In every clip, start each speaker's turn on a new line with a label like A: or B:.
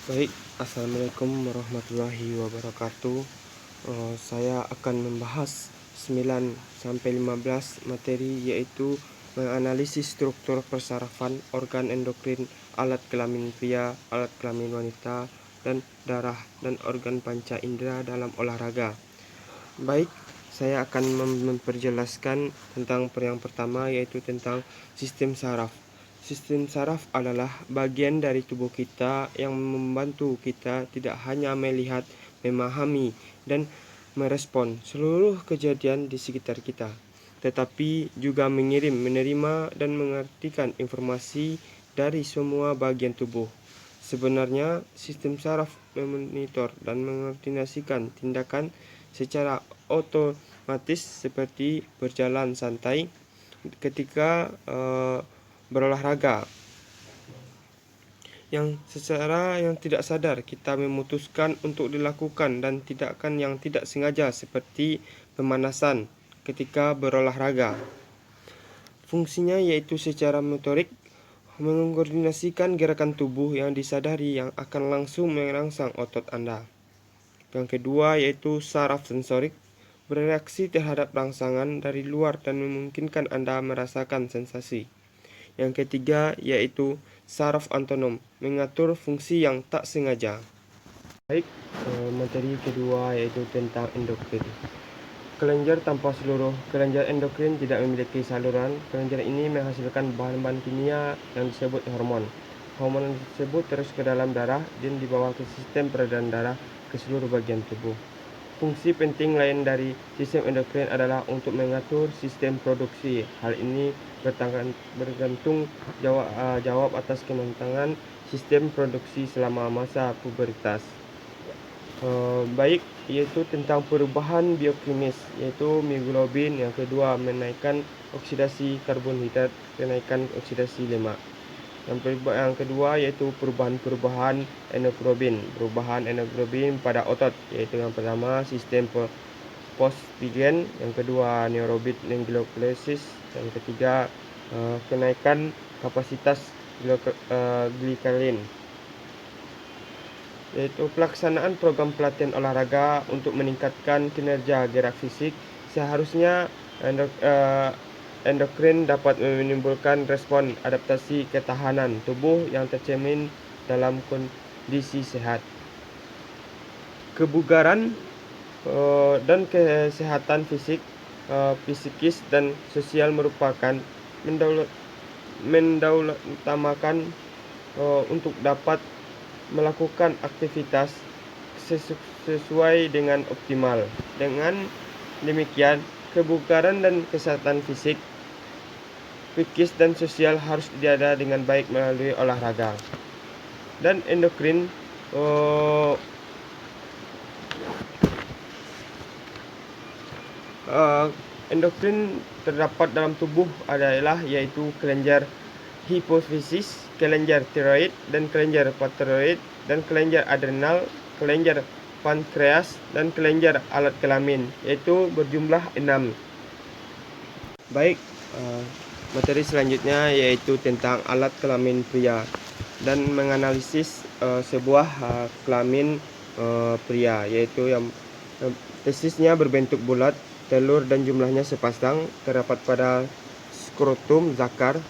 A: Baik, Assalamualaikum warahmatullahi wabarakatuh. Saya akan membahas 9-15 materi, yaitu menganalisis struktur persarafan organ endokrin, alat kelamin pria, alat kelamin wanita, dan darah dan organ panca indera dalam olahraga. Baik, saya akan memperjelaskan tentang yang pertama, yaitu tentang sistem saraf. Sistem saraf adalah bagian dari tubuh kita yang membantu kita tidak hanya melihat, memahami, dan merespon seluruh kejadian di sekitar kita, tetapi juga mengirim, menerima, dan mengartikan informasi dari semua bagian tubuh. Sebenarnya, sistem saraf memonitor dan mengkoordinasikan tindakan secara otomatis seperti berjalan santai ketika berolahraga, yang secara yang tidak sadar kita memutuskan untuk dilakukan, dan tindakan yang tidak sengaja seperti pemanasan ketika berolahraga. Fungsinya yaitu secara motorik mengkoordinasikan gerakan tubuh yang disadari yang akan langsung merangsang otot Anda. Yang kedua yaitu saraf sensorik, bereaksi terhadap rangsangan dari luar dan memungkinkan Anda merasakan sensasi. Yang ketiga yaitu saraf autonom, mengatur fungsi yang tak sengaja. Baik, materi kedua yaitu tentang endokrin. Kelenjar tanpa seluruh. Kelenjar endokrin tidak memiliki saluran. Kelenjar ini menghasilkan bahan-bahan kimia yang disebut hormon. Hormon tersebut terus ke dalam darah dan dibawa ke sistem peredaran darah ke seluruh bagian tubuh. Fungsi penting lain dari sistem endokrin adalah untuk mengatur sistem produksi. Hal ini bergantung jawab atas kematangan sistem produksi selama masa pubertas. Baik, yaitu tentang perubahan biokimis, yaitu mioglobin. Yang kedua, menaikkan oksidasi karbonhidrat, kenaikan oksidasi lemak. Yang kedua yaitu perubahan enoglobin, perubahan enoglobin pada otot, yaitu yang pertama sistem fosfigen, yang kedua neurobit glycolysis, yang ketiga kenaikan kapasitas glikalin. Yaitu pelaksanaan program pelatihan olahraga untuk meningkatkan kinerja gerak fisik. Seharusnya endokrin dapat menimbulkan respon adaptasi ketahanan tubuh yang tercermin dalam kondisi sehat. Kebugaran dan kesehatan fisik, psikis, dan sosial merupakan mendahulukan untuk dapat melakukan aktivitas sesuai dengan optimal. Dengan demikian, kebugaran dan kesehatan fisik, psikis, dan sosial harus dijaga dengan baik melalui olahraga. Dan endokrin terdapat dalam tubuh adalah yaitu kelenjar hipofisis, kelenjar tiroid, dan kelenjar paratiroid, dan kelenjar adrenal, kelenjar pankreas, dan kelenjar alat kelamin, yaitu berjumlah 6. Baik, materi selanjutnya yaitu tentang alat kelamin pria dan menganalisis sebuah kelamin pria, yaitu yang testisnya berbentuk bulat, telur dan jumlahnya sepasang, terdapat pada skrotum zakar.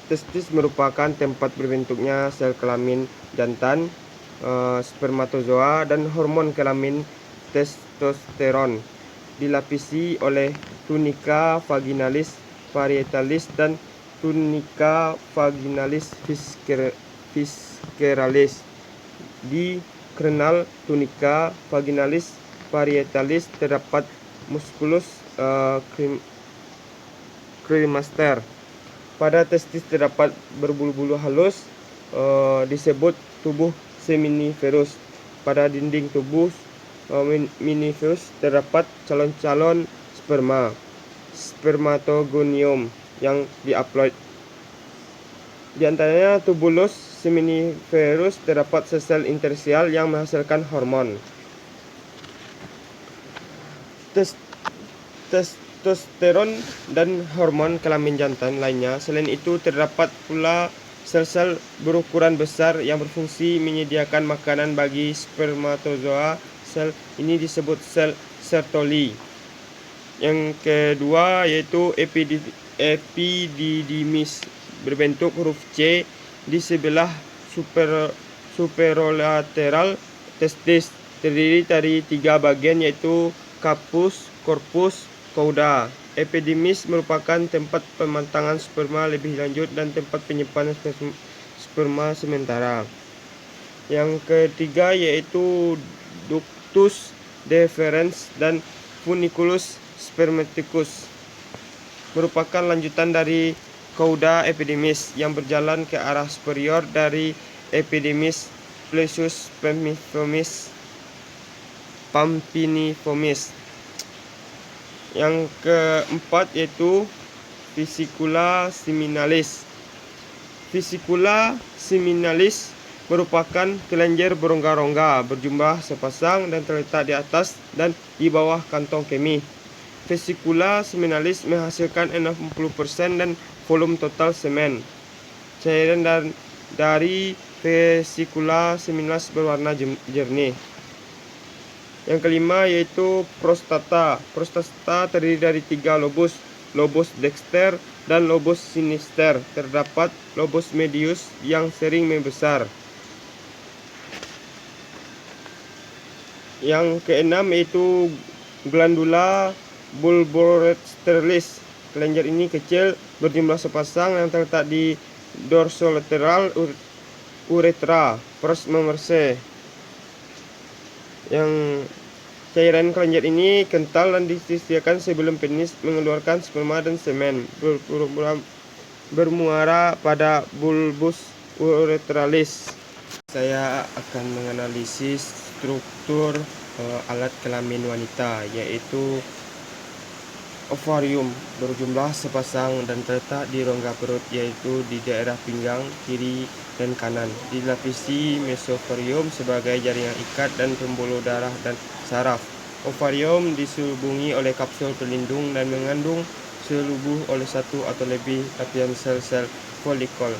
A: Testis merupakan tempat berbentuknya sel kelamin jantan, spermatozoa, dan hormon kelamin testosteron. Dilapisi oleh tunika vaginalis parietalis dan tunika vaginalis visceralis. Di kernal tunika vaginalis parietalis terdapat musculus cremaster. Pada testis terdapat berbulu-bulu halus disebut tubuh seminiferus. Pada dinding tubuh miniferus terdapat calon-calon sperma, spermatogonium, yang dihaploid. Di antaranya tubulus seminiferus terdapat sel interstisial yang menghasilkan hormon testosteron dan hormon kelamin jantan lainnya. Selain itu terdapat pula Sel-sel berukuran besar yang berfungsi menyediakan makanan bagi spermatozoa. Sel ini disebut sel Sertoli. Yang kedua yaitu epididymis, berbentuk huruf C di sebelah superolateral testis, terdiri dari 3 bagian yaitu capus, corpus, cauda. Epididymis merupakan tempat pematangan sperma lebih lanjut dan tempat penyimpanan sperma sementara. Yang ketiga yaitu ductus deferens dan funiculus spermaticus, merupakan lanjutan dari cauda epididymis yang berjalan ke arah superior dari epididymis plexus pampiniformis. Yang keempat yaitu vesicula seminalis. Vesicula seminalis merupakan kelenjar berongga-rongga berjumlah sepasang dan terletak di atas dan di bawah kantong kemih. Vesicula seminalis menghasilkan 60% dan volume total semen. Cairan dari vesicula seminalis berwarna jernih. Yang kelima yaitu prostata. Prostata terdiri dari 3 lobus, lobus dexter dan lobus sinister. Terdapat lobus medius yang sering membesar. Yang keenam yaitu glandula bulboretralis. Kelenjar ini kecil berjumlah sepasang yang terletak di dorsolateral uretra, pros memerse. Yang cairan kelenjar ini kental dan disediakan sebelum penis mengeluarkan sperma dan semen. Bermuara pada bulbus uretralis. Saya akan menganalisis struktur alat kelamin wanita, yaitu ovarium, berjumlah sepasang dan terletak di rongga perut, yaitu di daerah pinggang kiri dan kanan. Dilapisi mesovarium sebagai jaringan ikat dan pembuluh darah dan saraf. Ovarium diselubungi oleh kapsul pelindung dan mengandung selubuh oleh satu atau lebih lapisan sel-sel folikel.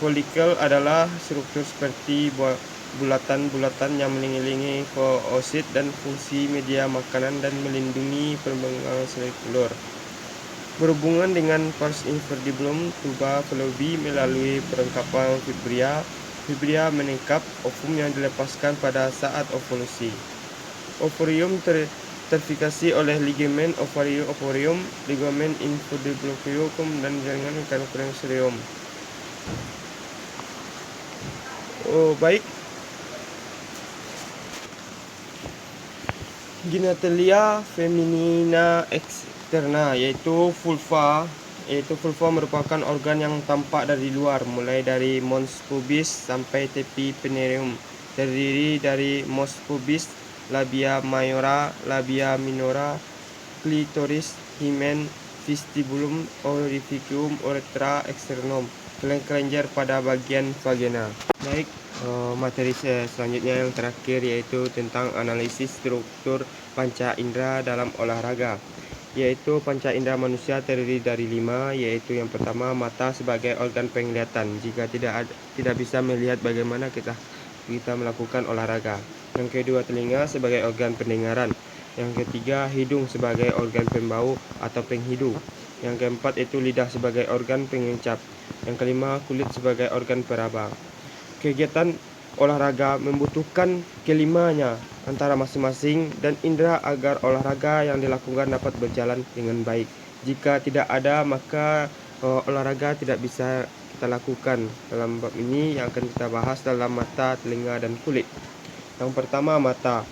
A: Folikel adalah struktur seperti bulatan-bulatan yang mengelilingi oosit dan fungsi media makanan dan melindungi perkembangan selulur. Berhubungan dengan pars infundibulum tuba fallopi melalui perlengkapan fibria. Fibria menangkap ovum yang dilepaskan pada saat ovulasi. Ovarium terfikasi oleh ligamen ovarium, ligamen infundibulum dan jaringan canoniculum. Baik. Genitalia feminina externa, yaitu vulva. Vulva merupakan organ yang tampak dari luar, mulai dari mons pubis sampai tepi perineum. Terdiri dari mons pubis, labia majora, labia minora, klitoris, hymen, vestibulum, orificium, uretra, externum, kelenjar pada bagian vagina. Baik, materi selanjutnya yang terakhir yaitu tentang analisis struktur panca indera dalam olahraga. Yaitu panca indera manusia terdiri dari 5, yaitu yang pertama mata sebagai organ penglihatan. Jika tidak bisa melihat, bagaimana kita melakukan olahraga. Yang kedua telinga sebagai organ pendengaran. Yang ketiga hidung sebagai organ pembau atau penghidu. Yang keempat itu lidah sebagai organ pengencap. Yang kelima kulit sebagai organ peraba. Kegiatan olahraga membutuhkan kelimanya antara masing-masing dan indera agar olahraga yang dilakukan dapat berjalan dengan baik. Jika tidak ada, maka olahraga tidak bisa kita lakukan. Dalam bab ini yang akan kita bahas dalam mata, telinga, dan kulit. Yang pertama, mata.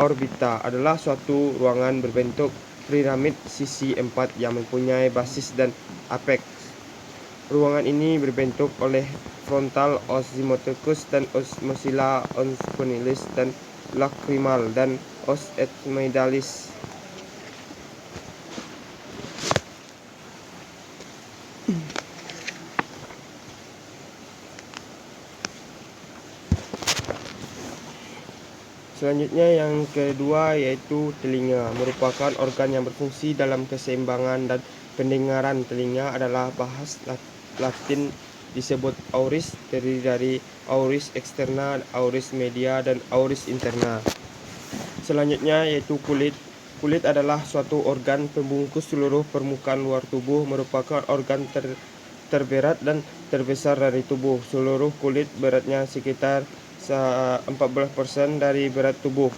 A: Orbita adalah suatu ruangan berbentuk piramid sisi 4 yang mempunyai basis dan apeks. Ruangan ini berbentuk oleh frontal os zygomaticus dan os maxilla spinalis dan lacrimal dan os ethmoidalis. Selanjutnya yang kedua yaitu telinga, merupakan organ yang berfungsi dalam keseimbangan dan pendengaran. Telinga adalah bahasa Latin disebut auris, terdiri dari auris eksterna, auris media, dan auris interna. Selanjutnya yaitu kulit. Kulit adalah suatu organ pembungkus seluruh permukaan luar tubuh, merupakan organ terberat dan terbesar dari tubuh. Seluruh kulit beratnya sekitar 14% dari berat tubuh.